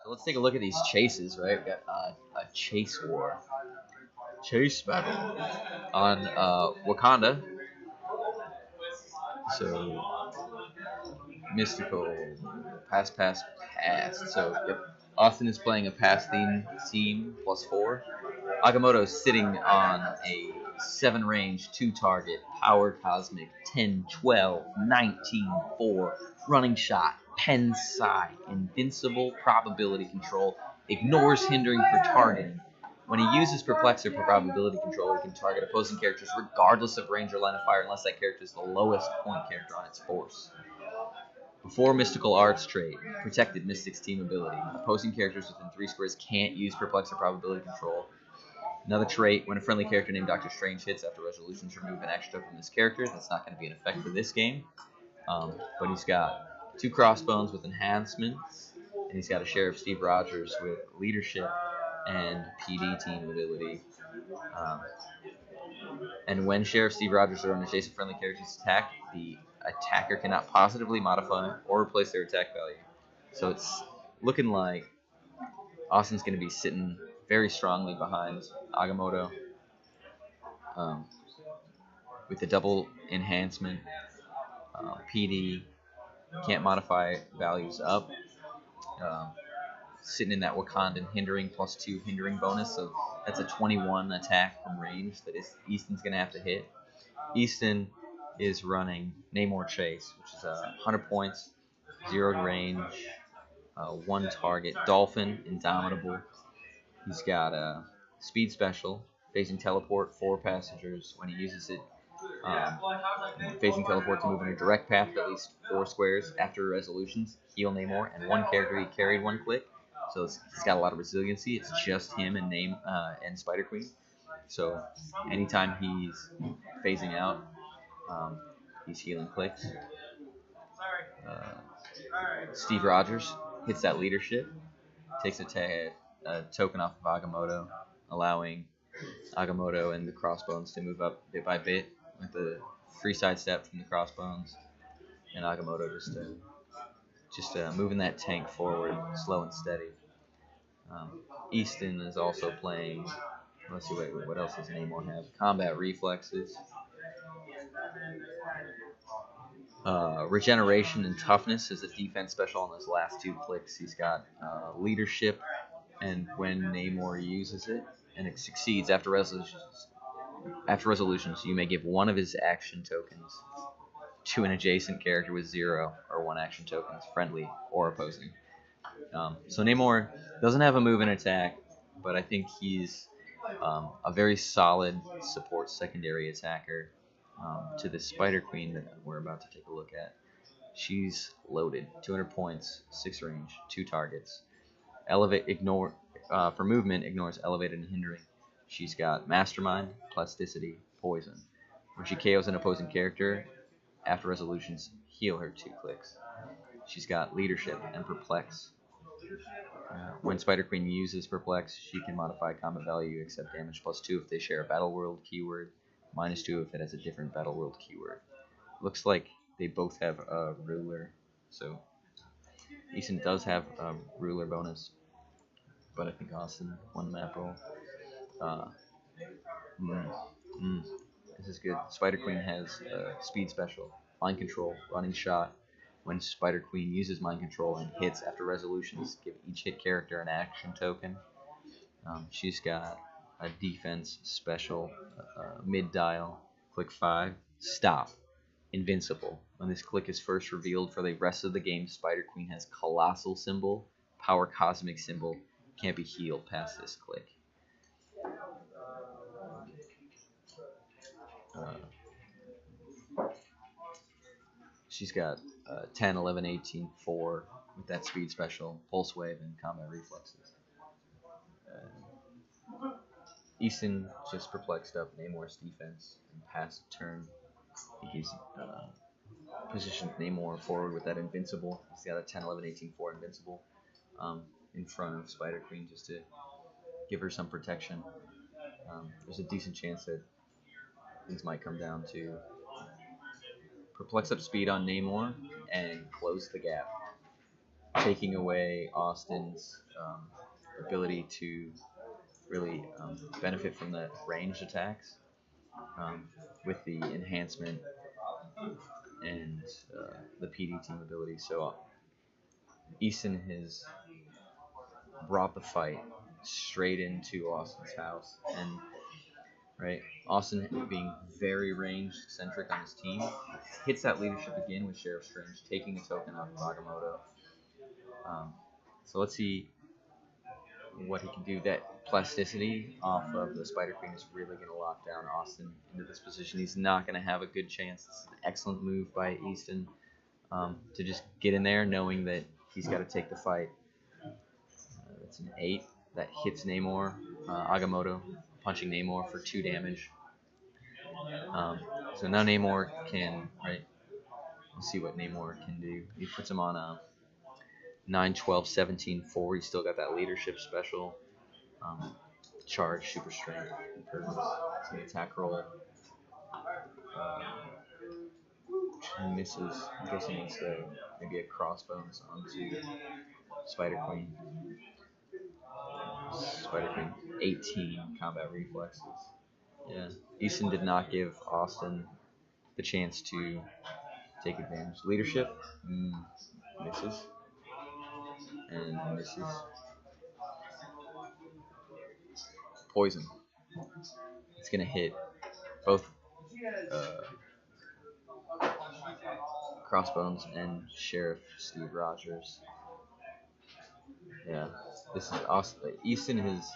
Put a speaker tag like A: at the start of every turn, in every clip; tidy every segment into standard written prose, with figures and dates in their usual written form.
A: let's take a look at these chases, right? We got a chase war. Chase battle on Wakanda. So, mystical, pass. So, yep. Austin is playing a pass theme team +4. Agamotto is sitting on a 7 range, 2 target, power cosmic, 10, 12, 19, 4, running shot, pen side, invincible, probability control, ignores hindering for targeting. When he uses perplex or probability control, he can target opposing characters regardless of range or line of fire unless that character is the lowest point character on its force. Before Mystical Arts trait, protected Mystics team ability. Opposing characters within 3 squares can't use perplex or probability control. Another trait, when a friendly character named Doctor Strange hits after resolutions, remove an action token from this character. That's not going to be an effect for this game. But he's got 2 Crossbones with enhancements, and he's got a Sheriff Steve Rogers with leadership and PD team ability. And when Sheriff Steve Rogers or an adjacent friendly character's attack, the attacker cannot positively modify or replace their attack value. So it's looking like Austin's going to be sitting very strongly behind Agamotto with the double enhancement. PD can't modify values up. Sitting in that Wakandan hindering +2 hindering bonus, so that's a 21 attack from range that Easton's going to have to hit. Easton is running Namor Chase, which is 100 points, 0 range, 1 target, Dolphin, Indomitable. He's got a speed special, phasing teleport, 4 passengers. When he uses it, phasing teleport to move in a direct path at least 4 squares after resolutions, heal Namor, and 1 character he carried 1 click. So he's got a lot of resiliency. It's just him and Spider-Queen. So anytime he's phasing out, he's healing clicks. Steve Rogers hits that leadership, takes a token off of Agamotto, allowing Agamotto and the Crossbones to move up bit by bit with the free sidestep from the Crossbones, and Agamotto just moving that tank forward, slow and steady. Easton is also playing. Let's see, what else does Namor have? Combat reflexes, regeneration and toughness is a defense special on those last 2 clicks. He's got leadership, and when Namor uses it and it succeeds after resolutions, you may give 1 of his action tokens to an adjacent character with 0 or 1 action tokens, friendly or opposing. So Namor doesn't have a move and attack, but I think he's a very solid support secondary attacker to the Spider-Queen that we're about to take a look at. She's loaded, 200 points, 6 range, 2 targets. For movement, ignores elevated and hindering. She's got Mastermind, Plasticity, Poison. When she KOs an opposing character, after resolutions, heal her 2 clicks. She's got Leadership and Perplex. When Spider-Queen uses Perplex, she can modify combat value except damage +2 if they share a Battle World keyword, -2 if it has a different Battle World keyword. Looks like they both have a ruler, so Easton does have a ruler bonus, but I think Austin won the map roll. This is good. Spider-Queen has speed special, Mind Control, Running Shot. When Spider-Queen uses Mind Control and hits after resolutions, give each hit character an action token. She's got a defense special, mid-dial, click 5, stop, invincible. When this click is first revealed for the rest of the game, Spider-Queen has Colossal symbol, Power Cosmic symbol, can't be healed past this click. She's got 10, 11, 18, 4 with that speed special, Pulse Wave, and Combat Reflexes. Easton just perplexed up Namor's defense and passed turn. He's positioned Namor forward with that invincible. He's got a 10, 11, 18, 4 invincible in front of Spider-Queen just to give her some protection. There's a decent chance that things might come down to perplex up speed on Namor and close the gap. taking away Austin's ability to really benefit from the ranged attacks with the enhancement and the PD team ability. So Easton has brought the fight straight into Austin's house, and right, Austin being very range centric on his team hits that leadership again with Sheriff Strange taking a token off of Agamotto. So let's see what he can do. That plasticity off of the Spider-Queen is really going to lock down Austin into this position. He's not going to have a good chance. It's an excellent move by Easton to just get in there knowing that he's got to take the fight. That's an 8 that hits Namor. Agamotto punching Namor for 2 damage. So now Namor can, right, let's see what Namor can do. He puts him on a 9, 12, 17, 4. He's still got that leadership special. Charge, super strength, impervious. So the attack roll misses. I'm guessing it's maybe a Crossbones onto Spider-Queen. Spider-Queen, 18 combat reflexes. Yeah, Easton did not give Austin the chance to take advantage. Leadership, misses. And misses. Poison. It's going to hit both Crossbones and Sheriff Steve Rogers. Yeah, this is Austin. Easton has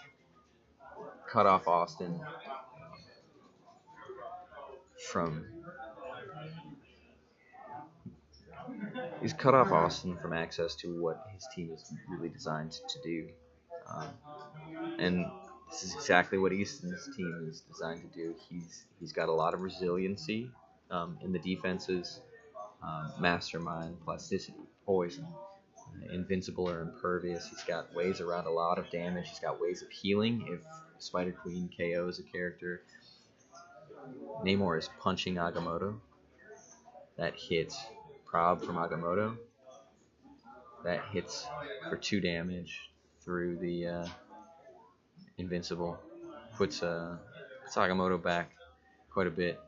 A: cut off Austin from. He's cut off Austin from access to what his team is really designed to do, and this is exactly what Easton's team is designed to do. He's got a lot of resiliency in the defenses, mastermind, plasticity, poison, invincible or impervious. He's got ways around a lot of damage. He's got ways of healing if Spider-Queen KOs a character. Namor is punching Agamotto. That hits Prob from Agamotto. That hits for 2 damage through the invincible. Puts Agamotto back quite a bit.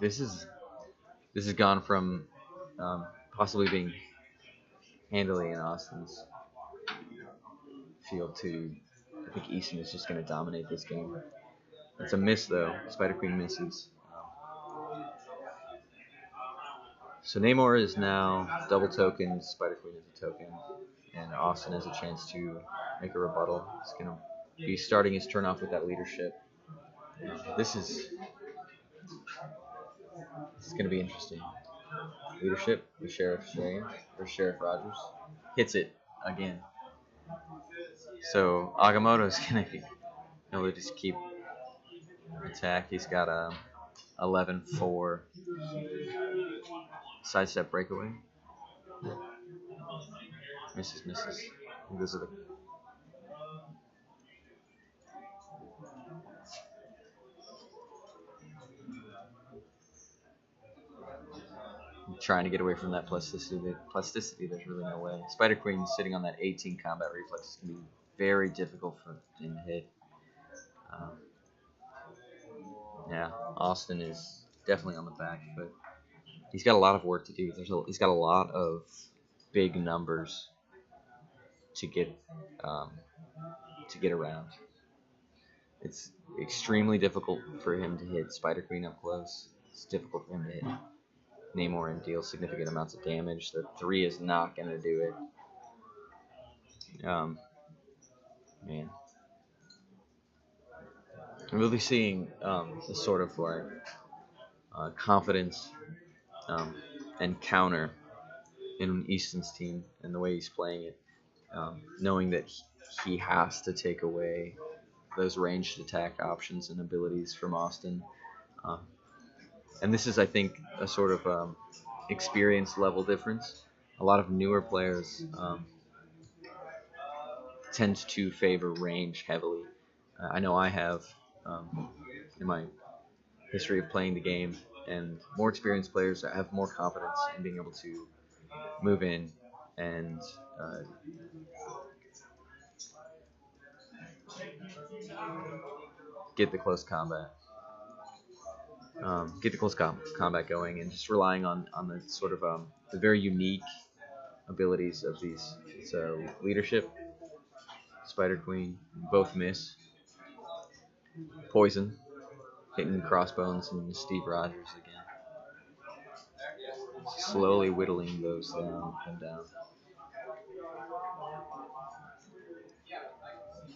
A: This has gone from possibly being handily in Austin's field to I think Easton is just going to dominate this game. It's a miss though. Spider-Queen misses. So Namor is now double token. Spider-Queen is a token, and Austin has a chance to make a rebuttal. He's going to be starting his turn off with that leadership. This is going to be interesting. Leadership with Sheriff Strange or Sheriff Rogers hits it again. So Agamotto is going to be able to just keep attack. He's got a 11-4 sidestep breakaway. Misses. Those are the trying to get away from that plasticity. There's really no way. Spider-Queen sitting on that 18 combat reflex is going to be very difficult for him to hit. Yeah, Austin is definitely on the back, but he's got a lot of work to do. He's got a lot of big numbers to get around. It's extremely difficult for him to hit Spider-Queen up close. It's difficult for him to hit Namor and deal significant amounts of damage. The 3 is not going to do it. Man. I'm really seeing the sort of like confidence and counter in Easton's team and the way he's playing it, knowing that he has to take away those ranged attack options and abilities from Austin. And this is, I think, a sort of experience level difference. A lot of newer players tend to favor range heavily. I know I have in my history of playing the game. and more experienced players have more confidence in being able to move in and get the close combat. Get the close combat going, and just relying on the sort of the very unique abilities of these. So leadership, Spider-Queen, both miss. Poison, hitting Crossbones and Steve Rogers again. Slowly whittling those them down.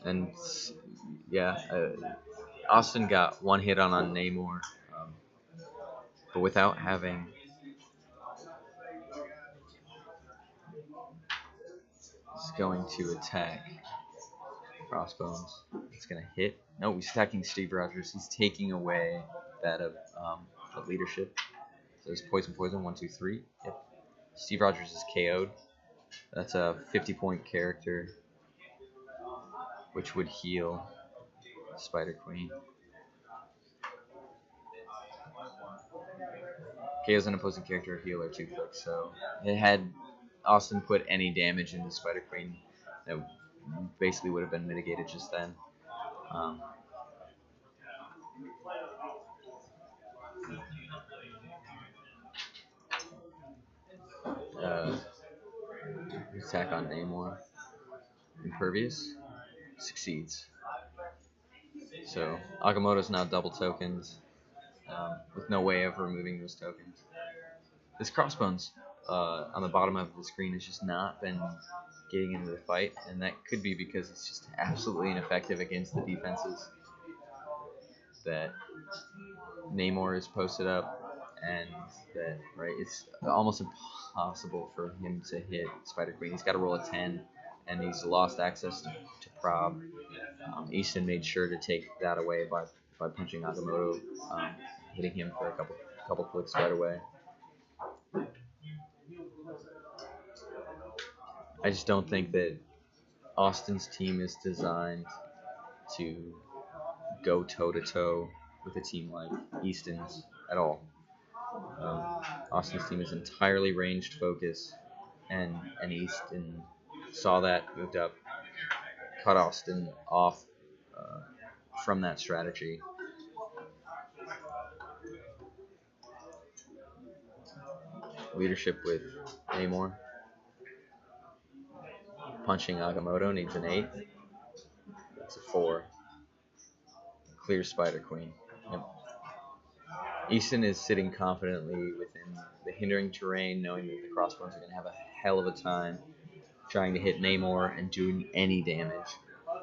A: And yeah, Austin got one hit on Namor, but without having is going to attack Crossbones. It's going to hit. No, he's attacking Steve Rogers. He's taking away that of leadership. So it's poison, 1, 2, 3. Yep. Steve Rogers is KO'd. That's a 50-point character, which would heal Spider-Queen. KO's an opposing character healer too quick, so it had Austin put any damage into Spider-Queen, that basically would have been mitigated just then. Attack on Namor. Impervious. Succeeds. So Agamotto's now double tokened, with no way of removing those tokens. This Crossbones on the bottom of the screen has just not been getting into the fight, and that could be because it's just absolutely ineffective against the defenses that Namor is posted up, and that it's almost impossible for him to hit Spider-Queen. He's got to roll a 10, and he's lost access to prob. Easton made sure to take that away by punching Agamotto, hitting him for a couple clicks right away. I just don't think that Austin's team is designed to go toe-to-toe with a team like Easton's at all. Austin's team is entirely ranged focus, and Easton saw that, moved up, cut Austin off from that strategy. Leadership with Namor. Punching Agamotto needs an 8. That's a 4. Clear Spider-Queen. Yep. Easton is sitting confidently within the hindering terrain, knowing that the Crossbones are going to have a hell of a time trying to hit Namor and doing any damage.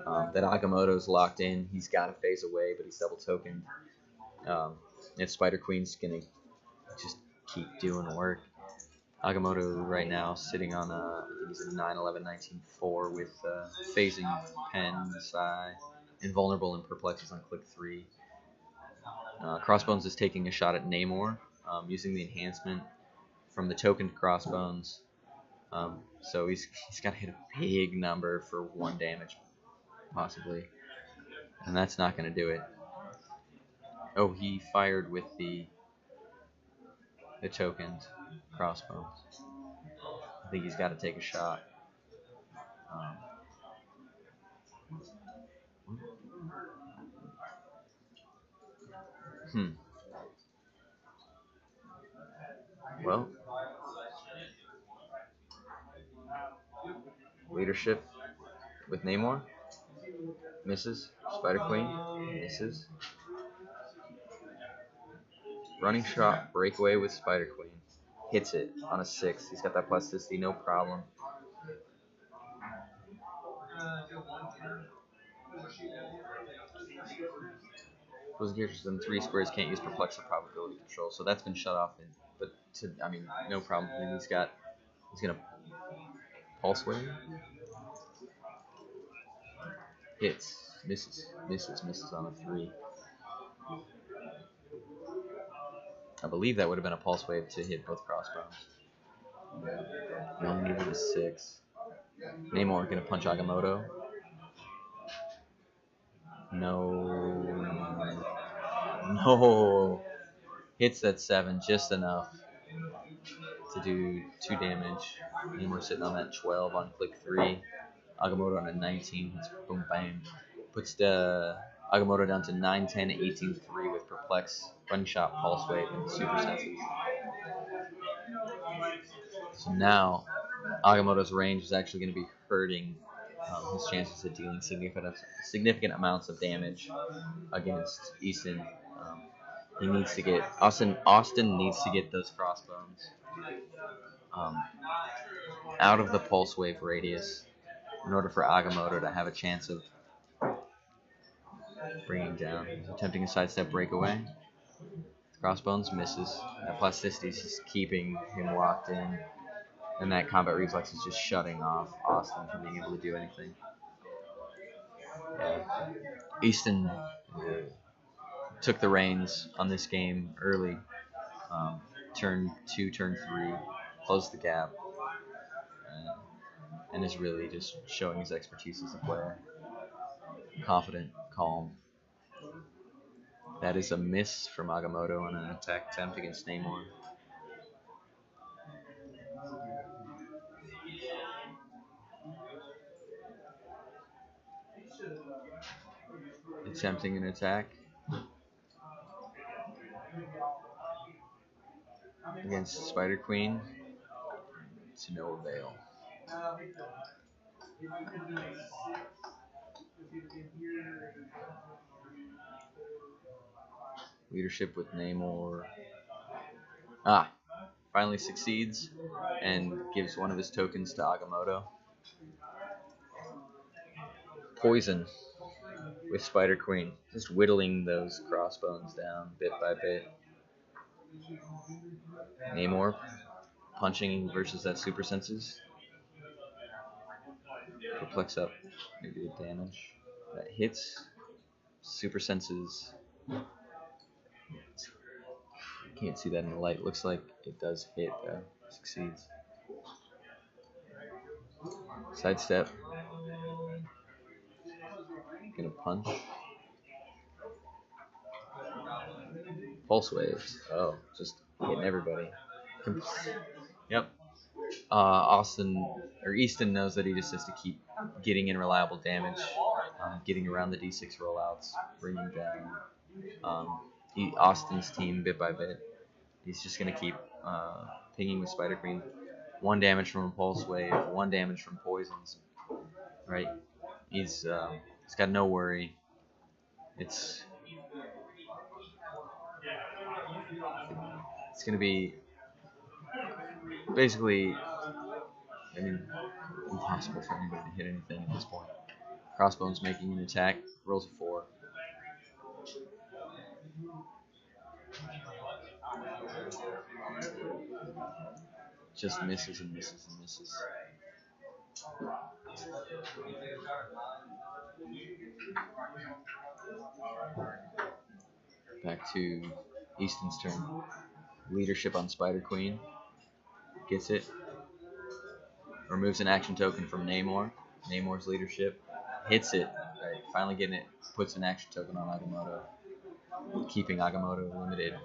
A: That Agamotto's locked in. He's got to phase away, but he's double tokened. And Spider-Queen's going to just keep doing work. Agamotto right now sitting on I think he's a 9/11/19/4 with phasing pen, Psy, invulnerable and perplexes on click 3. Crossbones is taking a shot at Namor, using the enhancement from the tokened Crossbones. So he's got to hit a big number for 1 damage, possibly, and that's not going to do it. Oh, he fired with the tokened Crossbones. I think he's got to take a shot. Well, leadership with Namor. Misses. Spider-Queen. Misses. Running shot breakaway with Spider-Queen. Hits it on a 6. He's got that plasticity, no problem. Those characters in 3 squares can't use perplex or probability control, so that's been shut off. No problem. And he's gonna pulse wave. Hits, misses on a 3. I believe that would have been a pulse wave to hit both Crossbones. No, needed a 6. Namor gonna punch Agamotto. No. Hits that 7 just enough to do 2 damage. Namor sitting on that 12 on click 3. Agamotto on a 19. Hits boom bam. Puts the Agamotto down to 9, 10, 18, 3 with Perplex, Running Shot, Pulse Wave, and Super Senses. So now Agamotto's range is actually going to be hurting his chances of dealing significant amounts of damage against Easton. He needs to get Austin needs to get those crossbones out of the pulse wave radius in order for Agamotto to have a chance of bringing down. He's attempting a sidestep breakaway. Crossbones misses. That plasticity is just keeping him locked in, and that combat reflex is just shutting off Austin from being able to do anything. Yeah. Easton took the reins on this game early. Turn 2, turn 3, closed the gap, and is really just showing his expertise as a player. Confident, calm. That is a miss from Agamotto on an attack attempt against Namor. Attempting an attack against Spider-Queen to no avail. Leadership with Namor. Finally succeeds and gives one of his tokens to Agamotto. Poison with Spider-Queen, just whittling those crossbones down bit by bit. Namor punching versus that super senses. Perplex up, maybe the damage. That hits. Super senses. Can't see that in the light. Looks like it does hit though. Succeeds. Sidestep. Gonna punch. Pulse waves. Oh, just hitting everybody. Yep. Easton knows that he just has to keep getting in reliable damage, getting around the D6 rollouts, bringing down Austin's team bit by bit. He's just gonna keep pinging with Spider-Queen. 1 damage from a pulse wave, 1 damage from poisons. Right? He's got no worry. It's gonna be basically, impossible for anybody to hit anything at this point. Crossbones making an attack, rolls a 4. Just misses and misses and misses. Back to Easton's turn. Leadership on Spider-Queen. Gets it. Removes an action token from Namor. Namor's leadership. Hits it. Right, finally getting it. Puts an action token on Agamotto. Keeping Agamotto limited.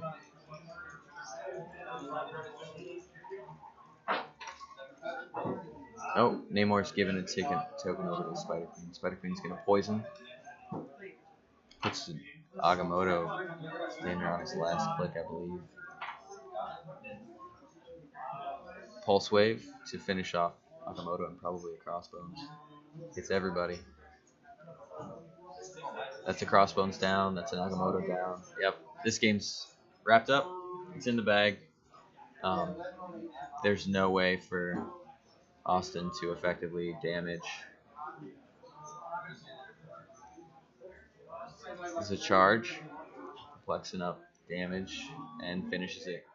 A: Oh, Namor's given a token over to Spider-Queen. Spider-Queen's going to poison. Puts Agamotto standing on his last click, I believe. Pulse Wave to finish off Agamotto and probably a Crossbones. Gets everybody. That's a Crossbones down. That's an Agamotto down. Yep. This game's wrapped up. It's in the bag. There's no way for Austin to effectively damage. This is a charge. Flexing up damage and finishes it.